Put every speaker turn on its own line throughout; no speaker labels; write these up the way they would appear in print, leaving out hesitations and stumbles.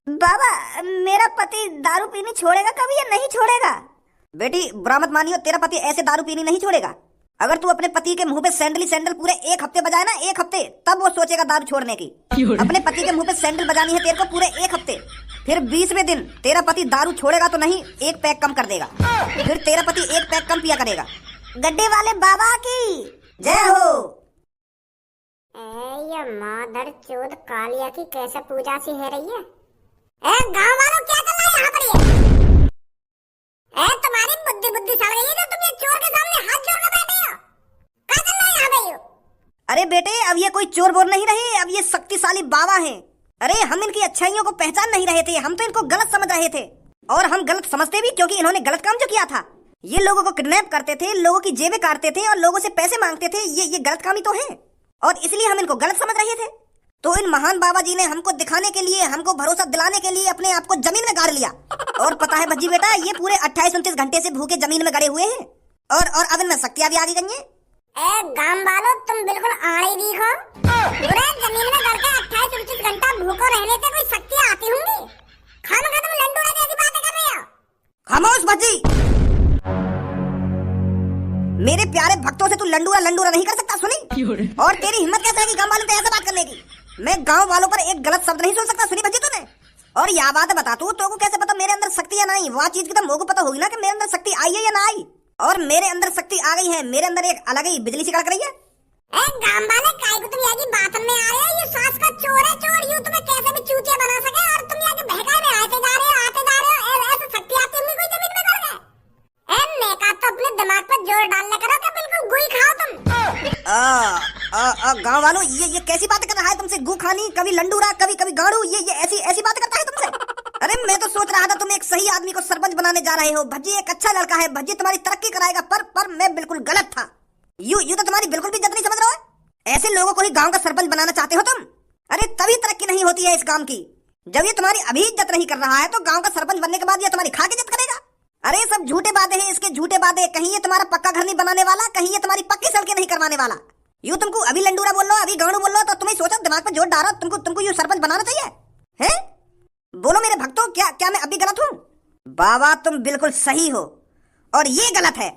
बाबा, मेरा पति दारू पीनी छोड़ेगा कभी या नहीं छोड़ेगा?
बेटी बुरा मत मानियो, तेरा पति ऐसे दारू पीनी नहीं छोड़ेगा। अगर तू अपने पति के मुंह पे सैंडल पूरे 1 हफ्ते बजाए ना, 1 हफ्ते, तब वो सोचेगा दारू छोड़ने की। अपने पति के मुंह पे सैंडल बजानी है तेरे को पूरे 1 हफ्ते, फिर 20वें दिन तेरा पति दारू छोड़ेगा तो नहीं, 1 पैक कम कर देगा, फिर तेरा पति 1 पैक कम पिया करेगा।
गड्ढे वाले बाबा की
जय हो।
ये मादर चोद कालिया की कैसे पूजा सी है रही है। गांव वालों क्या कर रहा है यहाँ पर? ये तुम्हारी बुद्धि बुद्धि सड़ गई है जो तुम ये चोर के सामने हाथ जोड़ कर बैठे हो। क्या कर रहा है यहाँ पे?
अरे बेटे, अब ये कोई चोर बोल नहीं रहे, अब ये शक्तिशाली बाबा हैं। अरे हम इनकी अच्छाइयों को पहचान नहीं रहे थे, हम तो इनको गलत समझ रहे थे, और हम गलत समझते भी क्योंकि इन्होंने गलत काम जो किया था। ये लोगों को किडनैप करते थे, लोगों की जेबें काटते थे और लोगों से पैसे मांगते थे। ये गलत काम ही तो है, और इसलिए हम इनको गलत समझ रहे थे। तो इन महान बाबा जी ने हमको दिखाने के लिए, हमको भरोसा दिलाने के लिए अपने आप को जमीन में गाड़ लिया। और पता है भज्जी बेटा, ये पूरे 28-29 घंटे से भूखे जमीन में गड़े हुए हैं, और अब इनमें शक्तियां भी आ गई हैं।
गांव वालों, तुम बिल्कुल आड़े दिखो। पूरे जमीन में गड़ के 28-29 घंटा भूखो रहने से कोई शक्तियां आती होंगी? खामखा तुम लंडूरा जैसी बातें कर रहे हो।
खामोश भज्जी, मेरे प्यारे भक्तों से तू लंडूरा नहीं कर सकता, सुनी? और तेरी हिम्मत कैसे है कि गांव वालों से ऐसे बात करने की? मैं गांव वालों पर एक गलत शब्द नहीं सुन सकता, सुनी भज्जी तूने? और यह बात बता तू, तो को कैसे पता मेरे अंदर शक्ति या नहीं? वह चीज की तो मोको पता होगी ना कि मेरे अंदर शक्ति आई है या ना आई। और मेरे अंदर शक्ति आ गई है, मेरे अंदर एक अलग ही बिजली सी कड़क रही है।
गांव वाले काय को तुम यहाँ की बात में आ रहे हो? ये सास का चोर है, चोर यूं तुम्हें कैसे भी चूतिया बना सके, और तुम यहाँ के बहकाए में आते जा रहे हो। ऐसे शक्ति आती होंगी कोई जमीन में गड़ गए? नेका तो अपने दिमाग पर जोर डालने करो कि बिल्कुल गुई खाओ तुम।
गांव वालों, ये कैसी बात कर रहा है तुमसे? गू खानी, कभी लंडूरा, कभी गाड़ू, ये ऐसी बात करता है तुमसे? अरे मैं तो सोच रहा था तुम एक सही आदमी को सरपंच बनाने जा रहे हो। भज्जी एक अच्छा लड़का है, भज्जी तुम्हारी तरक्की कराएगा, पर मैं बिल्कुल गलत था। यू तो तुम्हारी बिल्कुल भी इज्जत नहीं समझ रहा है। ऐसे लोगों को ही गांव का सरपंच बनाना चाहते हो तुम? अरे तभी तरक्की नहीं होती है इस गांव की, जब ये तुम्हारी अभी इज्जत नहीं कर रहा है, तो गांव का सरपंच बनने के बाद ये तुम्हारी खा के इज्जत करेगा। अरे सब झूठे वादे हैं इसके, झूठे वादे। कहीं ये तुम्हारा पक्का घर नहीं बनाने वाला, कहीं ये तुम्हारी पक्की सड़कें नहीं करवाने वाला। यूं तुमको अभी लंडूरा बोल लो, अभी गांडू बोल लो, तो तुम्हें सोचो दिमाग पे जोर डालो, तुमको यूं सरपंच बनाना चाहिए है? बोलो मेरे भक्तों, क्या मैं अभी गलत हूँ? बाबा तुम बिल्कुल सही हो, और ये गलत है।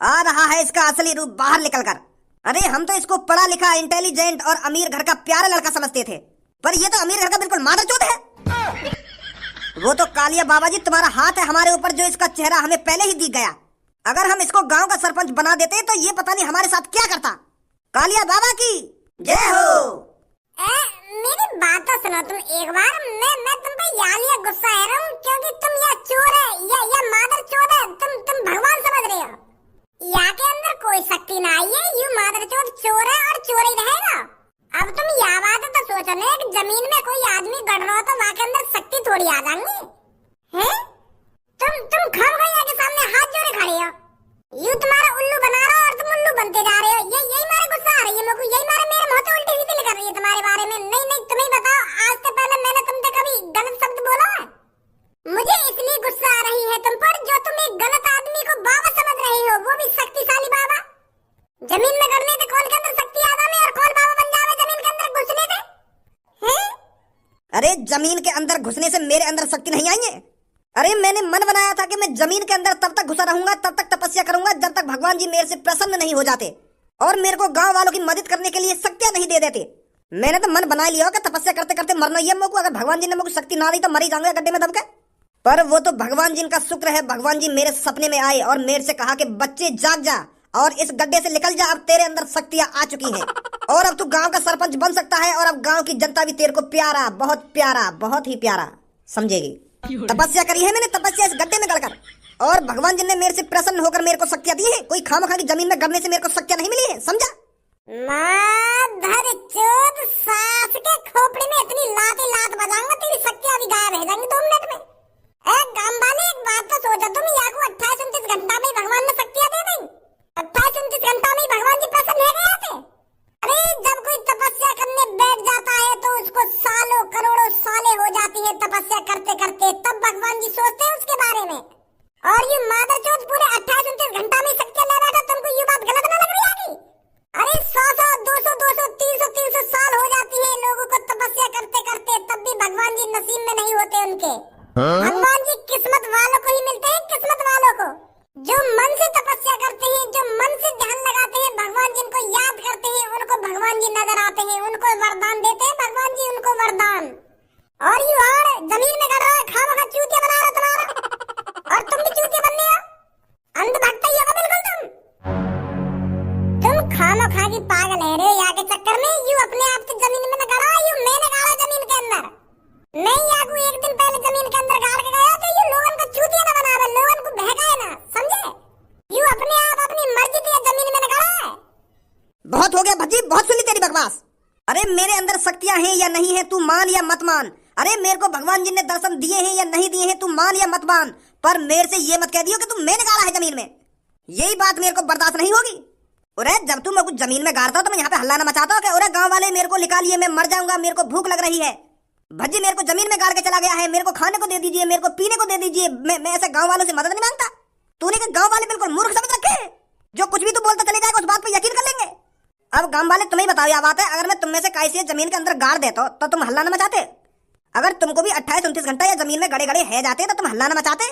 आ रहा है इसका असली रूप बाहर निकल कर। अरे हम तो इसको पढ़ा लिखा, इंटेलिजेंट और अमीर घर का प्यारा लड़का समझते थे, पर ये तो अमीर घर का बिल्कुल मादरचोद है। वो तो कालिया बाबा जी, तुम्हारा हाथ है हमारे ऊपर, जो इसका चेहरा हमें पहले ही दिख गया। अगर हम इसको गांव का सरपंच बना देते तो ये पता नहीं हमारे साथ क्या करता। कालिया बाबा की जय हो।
मेरी बात तो सुनो तुम एक बार। मैं तुम पे यालिया गुस्सा है रहा हूँ, क्योंकि तुम या चोर है या मादर चोद है, तुम भगवान समझ रहे हो। यहाँ के अंदर कोई शक्ति ना आई है, यू मादर चोर है और चोर ही रहेगा। अब तुम यह बात तो सोचो ना कि जमीन में कोई आदमी गड़ रहा हो तो वहाँ के अंदर शक्ति थोड़ी आ जाएंगी है? तुम खामखा के सामने हाथ जोड़े खड़े हो, यूं तुम्हारा उल्लू बना रहा हो और तुम उल्लू बनते जा रहे हो। यही मारे गुस्सा आ रही है मेरे को, यही मारे मेरे मुंह से उल्टी सीधी निकल रही है तुम्हारे बारे में। नहीं तुम्हें बताओ, आज से पहले मैंने तुमसे कभी गलत शब्द बोला है? मुझे इसलिए गुस्सा आ रही है तुम पर, जो तुम एक गलत आदमी को बाबा समझ रही हो, वो भी शक्तिशाली बाबा। जमीन में गड़ने से कौन के अंदर शक्ति आ जाए और कौन बाबा बन जावे जमीन के अंदर घुसने से?
अरे जमीन के अंदर घुसने से मेरे अंदर शक्ति नहीं आई है। अरे मैंने मन बनाया था कि मैं जमीन के अंदर तब तक घुसा रहूंगा, तब तक तपस्या करूंगा, जब तक भगवान जी मेरे से प्रसन्न नहीं हो जाते और मेरे को गांव वालों की मदद करने के लिए शक्तियां नहीं दे देते। मैंने तो मन बना लिया कि तपस्या करते करते मरना ही है मेरे को। अगर भगवान जी ने मेरे को शक्ति ना दी तो मर ही जाऊंगा गड्ढे में दब के। पर वो तो भगवान जी का शुक्र है, भगवान जी मेरे सपने में आए और मेरे से कहा कि बच्चे जाग जा और इस गड्ढे से निकल जा, अब तेरे अंदर शक्तियां आ चुकी हैं और अब तू गांव का सरपंच बन सकता है, और अब गांव की जनता भी तेरे को प्यारा, बहुत ही प्यारा समझेगी। तपस्या करी है मैंने, तपस्या इस गड्ढे में गड़कर, और भगवान जी ने मेरे से प्रसन्न होकर मेरे को शक्तियां दी है। कोई खामखा की जमीन में गड़ने से मेरे को शक्तियां नहीं मिली है, समझा?
माधर चोद सास के खोपड़ी में इतनी लात बजाऊंगा तेरी शक्तियां भी गायब हो जाएंगी 2 मिनट में। गांव वाले एक बात तो सोचो तुम, या को 28-29 घंटा में भगवान ने शक्तियां दे दी। 28-29 घंटा में भगवान जी प्रसन्न हो गए थे। अरे जब कोई तपस्या करने बैठ जाता है तो उसको सालों करोड़ों सालें हो जाती है तपस्या करते करते, तब भगवान जी सोचते हैं उसके बारे में। और ये मादरचोद पूरे 28-29 घंटा में शक्तियां ले बैठा, तुमको ये बात गलत ना लग रही है? अरे 100 200 300 साल हो जाती है लोगों को तपस्या करते करते, तब भी भगवान जी नसीब में नहीं होते भगवान जी नजर आते हैं, उनको वरदान देते हैं भगवान जी, उनको वरदान। और यू और जमीन में कर रहा है, खामखा चूतिया बना रहा तुम्हारा, और तुम भी चूतिया बनने हो, अंध भक्त ही हो बिल्कुल तुम खामखा की पागल है रे यहाँ के चक्कर में। यू अपने आप से जमीन में न गाड़ा, यू मैंने गाड़ा जमीन के अंदर। मैं याकू एक दिन पहले जमीन के अंदर गाड़ के गया तो यू लोगन को चूतिया न बनावे, लोगन को बहकाए ना, समझे? यू अपने आप अपनी मर्जी से जमीन में न गाड़ा है।
बहुत हो गया भज्जी, बहुत सुनी तेरी बकवास। अरे मेरे अंदर शक्तियां हैं या नहीं है, तू मान या मत मान। अरे मेरे को भगवान जी ने दर्शन दिए हैं या नहीं दिए हैं, तू मान या मत मान, पर मेरे से ये मत कह दियो कि तू मैंने गाड़ा है जमीन में। यही बात मेरे को बर्दाश्त नहीं होगी। अरे जब तू मैं कुछ जमीन में गाड़ता तो मैं यहाँ पे हल्ला न मचाता कि अरे गांव वाले मेरे को निकालिए, मैं मर जाऊंगा, मेरे को भूख लग रही है। भज्जी मेरे को जमीन में गाड़ के चला गया है, मेरे को खाने को दे दीजिए, मेरे को पीने को दे दीजिए। मैं ऐसे गांव वालों से मदद नहीं मांगता। तूने कहा गांव वाले बिल्कुल मूर्ख समझ रखे हैं, जो कुछ भी तू बोलता चले जाएगा उस बात पे यकीन कर लेंगे। अब गांव वाले तुम्हें बताओ यह बात है, अगर मैं तुम में से कैसे जमीन के अंदर गाड़ देता तो तुम हल्ला न मचाते? अगर तुमको भी 28-29 घंटा या जमीन में गड़े गड़े है जाते तो तुम हल्ला न मचाते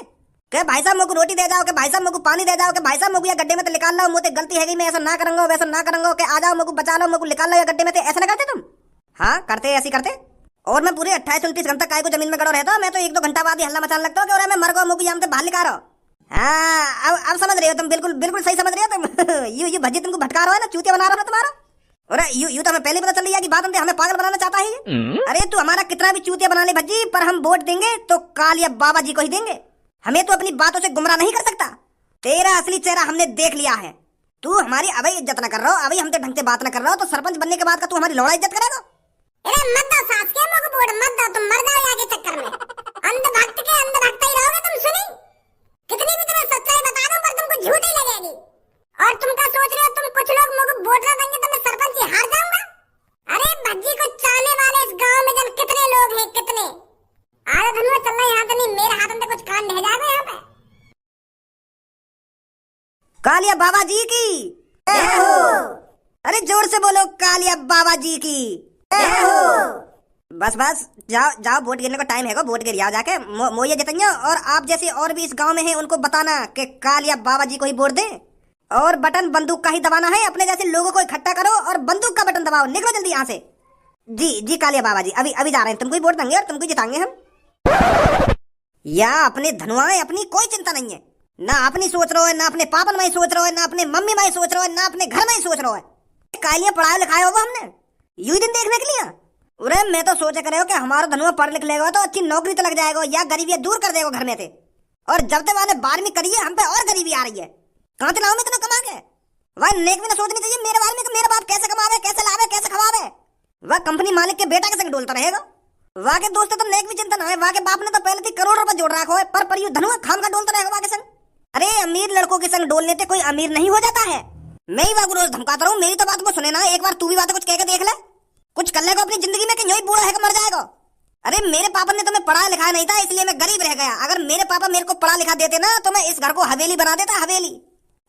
कि भाई साहब मुझको रोटी दे जाओ, कि भाई साहब मुझको पानी दे जाओ, कि भाई साहब मुझको या गड्ढे में तो निकाल लो, मुझे गलती है गई, मैं ऐसा ना करूंगा वैसा ना करूंगा, कि आ जाओ मुझको बचा लो, मुझको निकाल लो या गड्ढे में से, ऐसा ना करते तुम? हाँ करते, ऐसी करते। और मैं पूरे 28-29 घंटा काय को जमीन में गड़ो रहता, मैं तो 1-2 घंटा बाद ही हल्ला मचाने लगता हूँ कि मैं मर गया, मुझको यहाँ से बाहर निकाल रहा। हाँ अब समझ रहे हो तुम, बिल्कुल बिल्कुल सही समझ रहे हो तुम। यू भज्जी तुमको भटका रहा है ना, चूतिया बना रहा है तुम्हारा। अरे यू तो हमें पहले पता चल रही है कि बात हमें पागल बनाना चाहता है ये। अरे तू हमारा कितना भी चूतिया बना ले भज्जी, पर हम वोट देंगे तो कालिया बाबा जी को ही देंगे। हमें तो अपनी बातों से गुमराह नहीं कर सकता। तेरा असली चेहरा हमने देख लिया है। तू हमारी अभी इज्जत न कर रहा हो, अभी हमसे ढंग से बात न कर रहा हो, तो सरपंच बनने के बाद का तू हमारी लौड़ा इज्जत करेगा?
अरे मत दो सास के मुझको वोट मत दो, तुम मर जाओ आगे चक्कर में। अंध भक्त के अंध भक्त ही रहोगे तुम। सुनी कितनी भी तुम्हें सच्चाई बता दूं पर तुमको झूठी लगेगी। और तुम क्या सोच रहे हो तुम कुछ लोग मुझको वोट न देंगे तो मैं सरपंच ही हार जाऊंगा? अरे भज्जी को चाहने वाले इस गांव में जन कितने लोग हैं, कितने। आधा धनुआ चल रहा है यहाँ तो नहीं, मेरे हाथ में कुछ कान ढह जाएगा यहाँ पे।
कालिया बाबा जी की जय हो। अरे जोर से बोलो, कालिया बाबा जी की जय हो। बस बस जाओ जाओ, वोट गिरने का टाइम है, वोट गिर जाओ जाके, मोये जितैया। और आप जैसे और भी इस गांव में हैं उनको बताना कि कालिया बाबा जी को ही वोट दें, और बटन बंदूक का ही दबाना है। अपने जैसे लोगों को इकट्ठा करो और बंदूक का बटन दबाओ, निकलो जल्दी यहाँ से। जी जी कालिया बाबा जी, अभी अभी जा रहे हैं, तुमको ही वोट देंगे और तुमको जिताएंगे हम। या अपने धनुआए, अपनी कोई चिंता नहीं है, ना अपनी सोच रहे हो, ना अपने पापन में सोच रहे हो, ना अपने मम्मी में सोच रहे हो, ना अपने घर में सोच रहे हो। कालिया पढ़ाए लिखाए होगा हमने यू दिन देखने के लिए। अरे मैं तो सोच कर कि हमारा धनुआ पढ़ लिख लेगा तो अच्छी नौकरी तो लग जाएगा, या गरीबी दूर कर देगा घर में थे। और जब तक मैंने 12वीं करी है हम पे और गरीबी आ रही है। कहाँ लाऊं मैं इतना कमा के? वह नेक भी ना सोचनी चाहिए मेरे बारे में कि मेरा बाप कैसे कमावे, कैसे लावे, कैसे खवावे। वह कंपनी मालिक के बेटा के संग डोलता रहेगा। वहाँ के दोस्त तो नेक भी चिंता ना है, वहाँ के बाप ने तो पहले थी करोड़ रुपए जोड़ रखा है, पर यू धनुआ खाम का डोलता रहेगा वहाँ के संग। अरे अमीर लड़कों के संग डोलने से कोई अमीर नहीं हो जाता है। मैं ही वहाँ रोज धमकाता रहूं, मेरी तो बात को सुने ना, एक बार तू भी बात कुछ कह के देख ले, कुछ कर लेगा अपनी जिंदगी में कि यूं ही बूढ़ा है मर जाएगा। अरे मेरे पापा ने तो मैं पढ़ा लिखा नहीं था, इसलिए मैं गरीब रह गया। अगर मेरे पापा मेरे को पढ़ा लिखा देते ना तो मैं इस घर को हवेली बना देता, हवेली।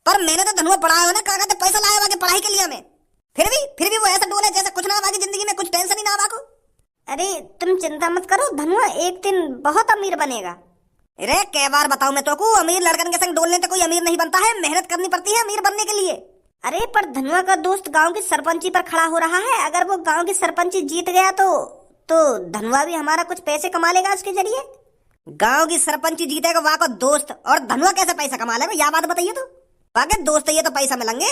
पर मैंने तो धनुआ पढ़ाया हो ना, कहा कहते पैसा लाया वाके पढ़ाई के लिए मैं। फिर भी वो ऐसा डोले जैसे कुछ ना वाकी जिंदगी में कुछ टेंशन ही ना वाको।
अरे तुम चिंता मत करो, धनुआ एक दिन बहुत अमीर बनेगा।
अरे कई बार बताओ मैं तो को, अमीर लड़कन के संग डोलने से कोई अमीर नहीं बनता है, मेहनत करनी पड़ती है अमीर बनने के लिए।
अरे पर धनुआ का दोस्त गांव की सरपंची पर खड़ा हो रहा है, अगर वो गांव की सरपंची जीत गया तो धनुआ भी हमारा कुछ पैसे कमा लेगा उसके जरिए।
गांव की सरपंची जीतेगा वहाँ का दोस्त, और धनुआ कैसे पैसा कमा लेगा, यह बात बताइए। तो वहाँ के दोस्त ये तो पैसा मिलेंगे,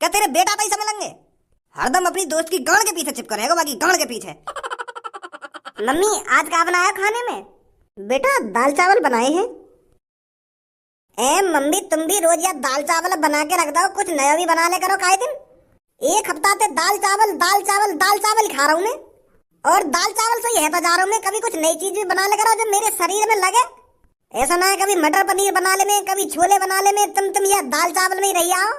क्या तेरे बेटा पैसा मिलेंगे? हरदम अपनी दोस्त की गांड के पीछे चिपका रहेगा, बाकी गांड के पीछे।
मम्मी आज क्या बनाया खाने में? बेटा दाल चावल बनाए हैं। मम्मी तुम भी रोज यार दाल चावल बना के रख दो, कुछ नया भी बना ले करो। काहे दिन एक हफ्ता से दाल चावल दाल चावल दाल चावल खा रहा हूँ मैं, और दाल चावल से यह बजा रहा हूँ मैं। कभी कुछ नई चीज भी बना ले करो जो मेरे शरीर में लगे। ऐसा ना है कभी मटर पनीर बना ले में, कभी छोले बना ले में, तुम यह दाल चावल में ही रही आओ।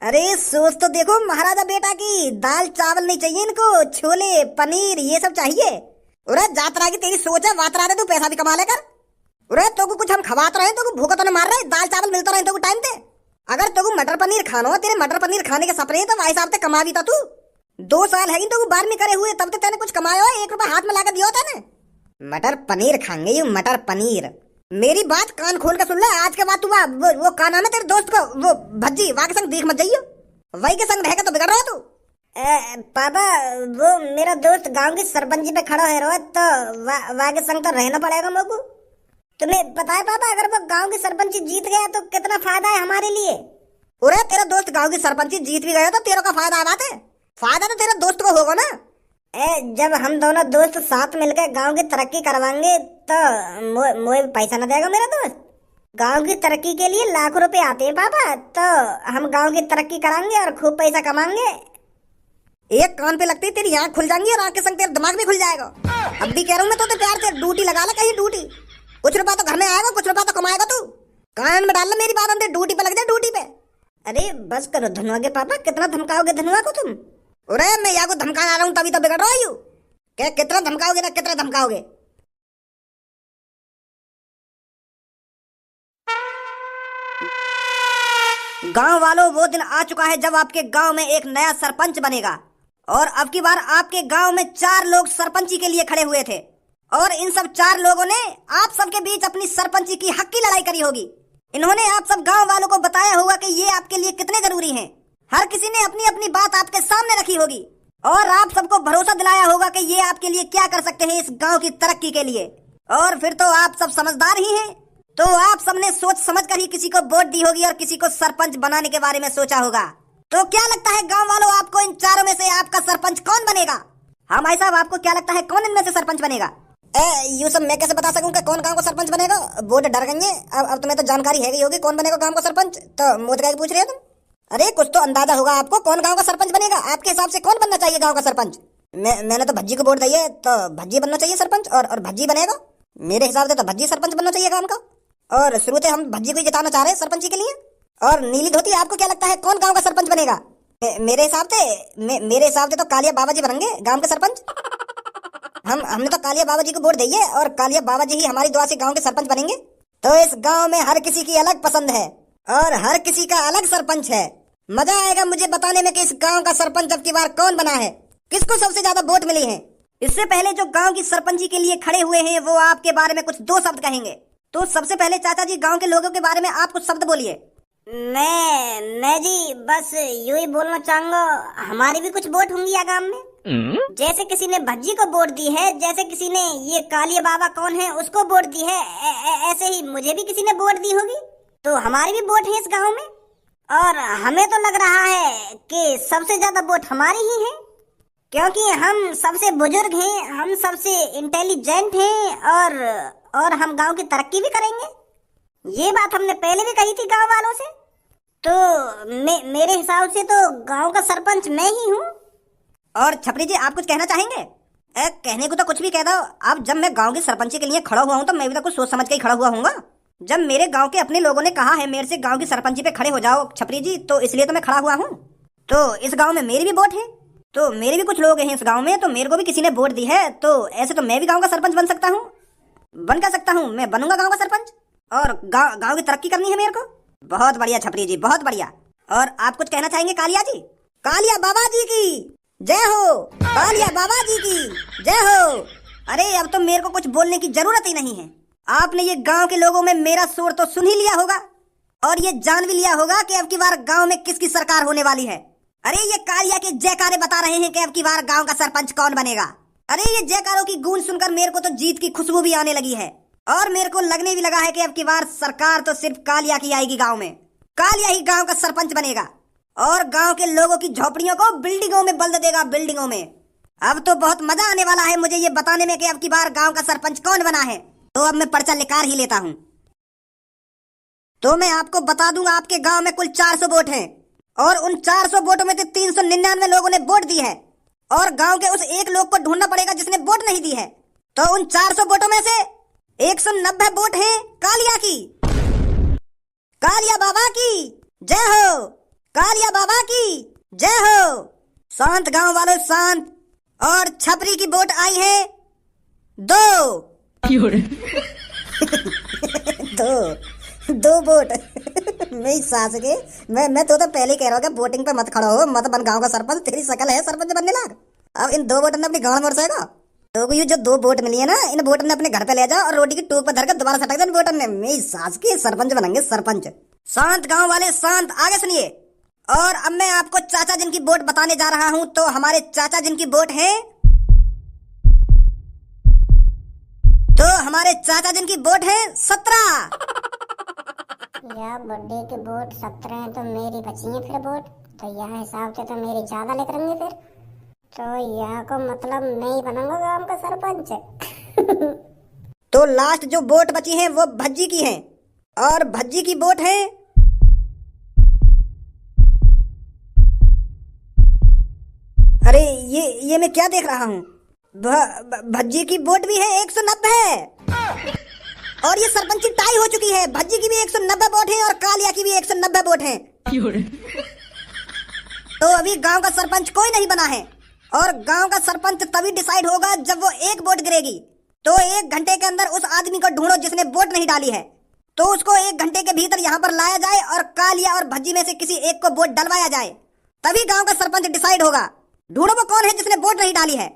अरे सोच तो देखो महाराजा बेटा की, दाल चावल नहीं चाहिए इनको, छोले पनीर ये सब चाहिए। अरे जातरा की तेरी सोच है, वातरा दे तू पैसा भी कमा लेकर। अरे तो कुछ हम खवाते रहे तो भूखा तो न मार रहे, दाल चावल मिलता रहे तो टाइम पे। अगर तो मटर पनीर खाना हो, तेरे मटर पनीर खाने के सपने तो भाई साहब कमा भी था तू। 2 साल है तो 12वीं करे हुए, तब तो तेने कुछ कमाया हो, 1 रुपया हाथ में लाकर दिया तेने। मटर पनीर खाएंगे यू, मटर पनीर। मेरी बात कान खोल कर सुन ले, आज के बाद तू वो का नाम है तेरे दोस्त को, वो भज्जी, वहां के संग देख मत जाइयो, वही के संग रहेगा तो बिगड़ रहा तू।
पापा, वो मेरा दोस्त गांव की सरपंची पे खड़ा है रोज, तो वागे संग तो रहना पड़ेगा मेरे को। तुम्हें पता है पापा, अगर वो गांव की सरपंची जीत गया तो कितना फायदा है हमारे लिए।
अरे तेरा दोस्त गांव की सरपंची जीत भी गया तो तेरे का फायदा बात है। फायदा तो तेरे दोस्त को होगा ना।
जब हम दोनों दोस्त साथ मिलकर गांव की तरक्की करवाएंगे तो मोए पैसा न देगा मेरा दोस्त। गांव की तरक्की के लिए लाखों रुपए आते हैं पापा, तो हम गांव की तरक्की कराएंगे और खूब पैसा कमाएंगे।
एक कान पे लगती तेरी आंख खुल जाएंगी और आंख के संग तेरा दिमाग भी खुल जाएगा। अब भी कह रहा हूँ मैं तो प्यार से ड्यूटी लगा ले कहीं ड्यूटी। कुछ रुपया तो घर में आएगा, कुछ रुपया तो कमाएगा तू। कान में डाल ले मेरी बात, हम ड्यूटी पे लग जाए ड्यूटी पे।
अरे बस करो धनुआ के पापा, कितना धमकाओगे धनुआ को तुम।
अरे मैं यहाँ को धमकाने आ रहा हूँ तभी तो बिगड़ रहा हूँ। क्या कितना धमकाओगे ना कितना धमकाओगे। गांव वालों, वो दिन आ चुका है जब आपके गांव में एक नया सरपंच बनेगा। और अब की बार आपके गांव में 4 लोग सरपंची के लिए खड़े हुए थे और इन सब 4 लोगों ने आप सबके बीच अपनी सरपंची की हक की लड़ाई करी होगी। इन्होंने आप सब गांव वालों को बताया होगा कि ये आपके लिए कितने जरूरी हैं। हर किसी ने अपनी अपनी बात आपके सामने रखी होगी और आप सबको भरोसा दिलाया होगा कि ये आपके लिए क्या कर सकते हैं इस गांव की तरक्की के लिए। और फिर तो आप सब समझदार ही हैं, तो आप सबने सोच समझ कर ही किसी को वोट दी होगी और किसी को सरपंच बनाने के बारे में सोचा होगा। तो क्या लगता है गांव वालों, आपको इन 4 में से आपका सरपंच कौन बनेगा? हाँ भाई साहब, आपको क्या लगता है कौन इनमें से सरपंच बनेगा? यू सब मैं कैसे बता सकूं कि कौन गांव का सरपंच बनेगा? वोट डर गए। अब तुम्हें तो जानकारी है ही होगी कौन बनेगा गांव का सरपंच, तो मुझे क्या पूछ रहे हो तुम? अरे कुछ तो अंदाजा होगा आपको कौन गांव का सरपंच बनेगा। आपके हिसाब से कौन बनना चाहिए गांव का सरपंच? मैंने तो भज्जी को वोट दी है, तो भज्जी बनना चाहिए सरपंच और भज्जी बनेगा। मेरे हिसाब से तो भज्जी सरपंच बनना चाहिए गांव का, और शुरू से हम भज्जी को ही जिताना चाह रहे हैं सरपंची के लिए। और नीली धोती, आपको क्या लगता है कौन गांव का सरपंच बनेगा? मेरे हिसाब से तो कालिया बाबा जी बनेंगे गांव के सरपंच। हमने तो कालिया बाबा जी को वोट दी है और कालिया बाबा जी ही हमारी दुआ से गांव के सरपंच बनेंगे। तो इस गांव में हर किसी की अलग पसंद है और हर किसी का अलग सरपंच है। मजा आएगा मुझे बताने में कि इस गांव का सरपंच अब की बार कौन बना है, किसको सबसे ज्यादा वोट मिली है। इससे पहले जो गांव की सरपंची के लिए खड़े हुए हैं वो आपके बारे में कुछ 2 शब्द कहेंगे। तो सबसे पहले चाचा जी, गांव के लोगों के बारे में आप कुछ शब्द बोलिए।
मैं जी बस यूं ही बोलना चाहूंगा, हमारी भी कुछ वोट होंगी या गांव में। जैसे किसी ने भज्जी को वोट दी है, जैसे किसी ने ये कालिया बाबा कौन है उसको वोट दी है, ऐसे ही मुझे भी किसी ने वोट दी होगी। तो हमारी भी वोट है इस गांव में और हमें तो लग रहा है कि सबसे ज्यादा वोट हमारी ही है, क्योंकि हम सबसे बुजुर्ग हैं, हम सबसे इंटेलिजेंट हैं और हम गांव की तरक्की भी करेंगे। ये बात हमने पहले भी कही थी गांव वालों से। तो मेरे हिसाब से तो गांव का सरपंच मैं ही हूँ।
और छपरी जी, आप कुछ कहना चाहेंगे? कहने को तो कुछ भी कह दो। अब जब मैं गांव की सरपंची के लिए खड़ा हुआ हूँ तो मैं भी तो कुछ सोच समझ के ही खड़ा हुआ हूँगा। जब मेरे गांव के अपने लोगों ने कहा है मेरे से गांव की सरपंची पे खड़े हो जाओ छपरी जी, तो इसलिए तो मैं खड़ा हुआ हूँ। तो इस गांव में मेरी भी वोट है, तो मेरे भी कुछ लोग हैं इस गांव में, तो मेरे को भी किसी ने वोट दी है। तो ऐसे तो मैं भी गांव का सरपंच बन सकता हूँ, बन कर सकता हूँ, मैं बनूंगा गांव का सरपंच और गांव की तरक्की करनी है मेरे को। बहुत बढ़िया छपरी जी, बहुत बढ़िया। और आप कुछ कहना चाहेंगे कालिया जी? कालिया बाबा जी की जय हो, कालिया बाबा जी की जय हो। अरे अब तो मेरे को कुछ बोलने की जरूरत ही नहीं है। आपने ये गांव के लोगों में मेरा शोर तो सुन ही लिया होगा और ये जान भी लिया होगा कि अब की बार गांव में किसकी सरकार होने वाली है। अरे ये कालिया के जयकारे बता रहे हैं कि अब की बार गांव का सरपंच कौन बनेगा। अरे ये जयकारों की गूंज सुनकर मेरे को तो जीत की खुशबू भी आने लगी है और मेरे को लगने भी लगा है कि अब की बार सरकार तो सिर्फ कालिया की आएगी गांव में। कालिया ही गांव का सरपंच बनेगा और गांव के लोगों की झोपड़ियों को बिल्डिंगों में बदल देगा, बिल्डिंगों में। अब तो बहुत मजा आने वाला है मुझे ये बताने में कि अब की बार गांव का सरपंच कौन बना है। तो अब मैं पर्चा निकाल ही लेता हूँ। तो मैं आपको बता दूंगा, आपके गांव में कुल 400 वोट हैं और उन 400 वोटों में से 399 लोगों ने वोट दी है और गांव के उस एक लोग को ढूंढना पड़ेगा जिसने वोट नहीं दी है। तो उन 400 वोटों में से 190 वोट हैं कालिया की। कालिया बाबा की जय हो, कालिया बाबा की जय हो। शांत गांव वालों, शांत। और छपरी की वोट आई है 2 दो वोट। मेरी सास के मैं तो पहले ही कह रहा हूँ कि वोटिंग पे मत खड़ा हो, मत बन गांव का सरपंच। तेरी शकल है सरपंच बनने लाग। अब इन 2 वोट ने अपनी गांव में बरसाएगा। तो ये जो 2 वोट मिली है ना, इन वोट ने अपने घर पे ले जाओ और रोटी की टूक पर धरकर दोबारा सटक दे। वोट ने मेरी सास के सरपंच बनेंगे, सरपंच। शांत गांव वाले, शांत। आगे सुनिए। और अब मैं आपको चाचा जिनकी वोट बताने जा रहा हूं। तो हमारे चाचा जिनकी वोट है, तो हमारे चाचा जिनकी वोट है 17।
या बुड्ढे की वोट 17 है तो मेरी बची है फिर वोट, तो यह हिसाब से तो मेरी ज्यादा लेकर होंगे फिर। तो यह को मतलब मैं ही बनूंगा गांव का सरपंच।
तो लास्ट जो वोट बची है वो भज्जी की है, और भज्जी की वोट है, अरे ये मैं क्या देख रहा हूँ, भज्जी की वोट भी है 190। और ये सरपंची टाई हो चुकी है। भज्जी की भी 190 वोट है और कालिया की भी 190 वोट है। तो अभी गांव का सरपंच कोई नहीं बना है, और गांव का सरपंच तभी डिसाइड होगा जब वो एक वोट गिरेगी। तो 1 घंटे के अंदर उस आदमी को ढूंढो जिसने वोट नहीं डाली है, तो उसको 1 घंटे के भीतर यहाँ पर लाया जाए और कालिया और भज्जी में से किसी एक को वोट डलवाया जाए, तभी गांव का सरपंच डिसाइड होगा। ढूंढो वो कौन है जिसने वोट नहीं डाली है।